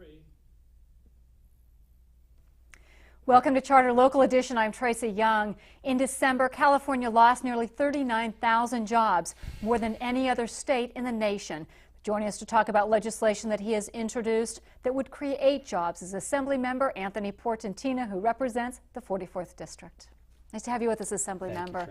3. Welcome to Charter Local Edition. I'm Tracy Young. In December, California lost nearly 39,000 jobs, more than any other state in the nation. Joining us to talk about legislation that he has introduced that would create jobs is Assemblymember Anthony Portantino, who represents the 44th District. Nice to have you with us, Assemblymember.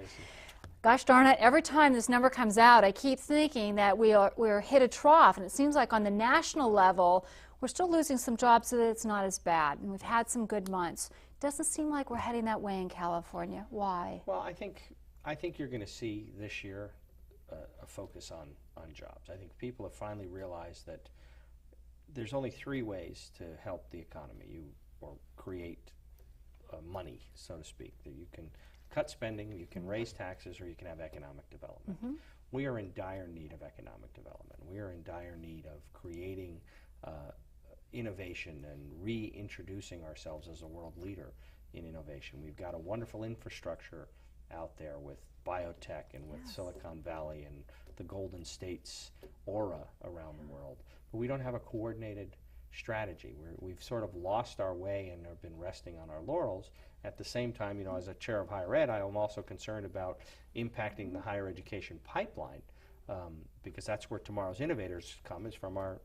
Gosh darn it, every time this number comes out, I keep thinking that we're hit a trough, and it seems like on the national level, we're still losing some jobs so that it's not as bad, and we've had some good months. Doesn't seem like we're heading that way in California. Why? Well, I think you're going to see this year a focus on jobs. I think people have finally realized that there's only 3 ways to help the economy, or create money, so to speak. That you can cut spending, you can raise taxes, or you can have economic development. Mm-hmm. We are in dire need of economic development. We are in dire need of creating innovation and reintroducing ourselves as a world leader in innovation. We've got a wonderful infrastructure out there with biotech and with Silicon Valley and the Golden State's aura around the world. But we don't have a coordinated strategy. We've sort of lost our way and have been resting on our laurels. At the same time, as a chair of higher ed, I am also concerned about impacting the higher education pipeline, because that's where tomorrow's innovators come, is from our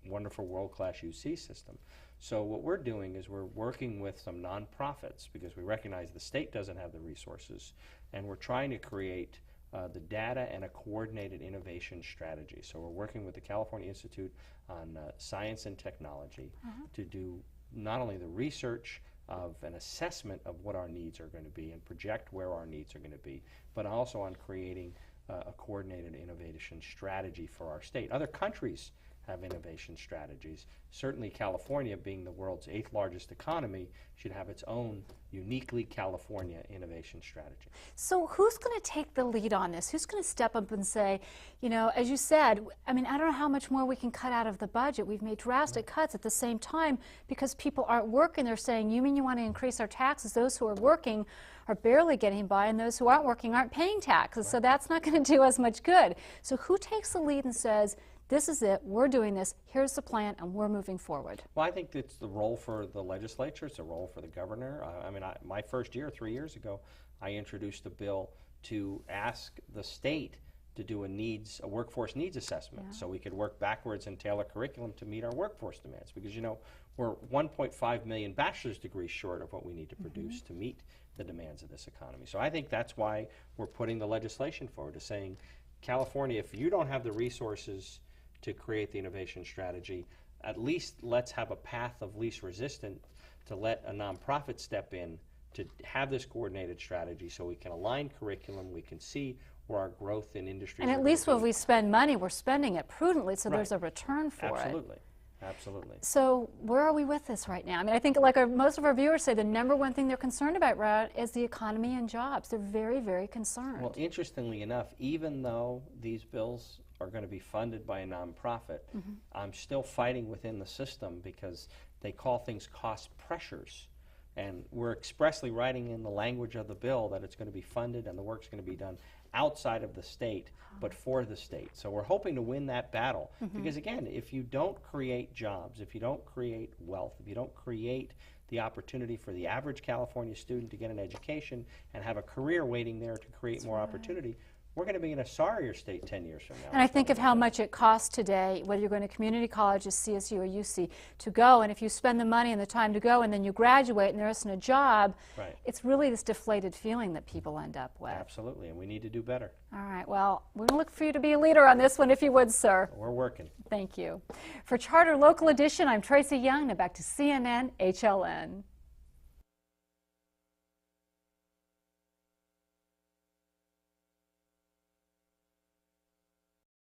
wonderful world-class UC system. So what we're doing is we're working with some nonprofits, because we recognize the state doesn't have the resources, and we're trying to create the data and a coordinated innovation strategy. So we're working with the California Institute on Science and Technology to do not only the research of an assessment of what our needs are going to be and project where our needs are going to be, but also on creating a coordinated innovation strategy for our state. Other countries have innovation strategies. Certainly California, being the world's 8th largest economy, should have its own uniquely California innovation strategy. So who's going to take the lead on this? Who's going to step up and say, as you said, I don't know how much more we can cut out of the budget. We've made drastic cuts at the same time because people aren't working. They're saying, you mean you want to increase our taxes? Those who are working are barely getting by, and those who aren't working aren't paying taxes. So that's not going to do us much good. So who takes the lead and says, this is it, we're doing this, here's the plan, and we're moving forward? Well, I think it's the role for the legislature, it's a role for the governor. My first year, 3 years ago, I introduced a bill to ask the state to do a workforce needs assessment, so we could work backwards and tailor curriculum to meet our workforce demands. Because, we're 1.5 million bachelor's degrees short of what we need to produce to meet the demands of this economy. So I think that's why we're putting the legislation forward, to saying, California, if you don't have the resources to create the innovation strategy, at least let's have a path of least resistance to let a nonprofit step in to have this coordinated strategy, so we can align curriculum, we can see where our growth in industry. And at least when we spend money, we're spending it prudently, so there's a return for it. Absolutely. Absolutely. So where are we with this right now? I think like most of our viewers say, the number one thing they're concerned about is the economy and jobs. They're very, very concerned. Well, interestingly enough, even though these bills are going to be funded by a nonprofit, I'm still fighting within the system, because they call things cost pressures. And we're expressly writing in the language of the bill that it's going to be funded and the work's going to be done outside of the state, but for the state. So we're hoping to win that battle, because again, if you don't create jobs, if you don't create wealth, if you don't create the opportunity for the average California student to get an education and have a career waiting there to create more opportunity, we're going to be in a sorrier state 10 years from now. And I think of how much it costs today, whether you're going to community colleges, CSU or UC, to go, and if you spend the money and the time to go and then you graduate and there isn't a job, it's really this deflated feeling that people end up with. Absolutely, and we need to do better. All right, well, we're going to look for you to be a leader on this one, if you would, sir. We're working. Thank you. For Charter Local Edition, I'm Tracy Young. Now back to CNN HLN.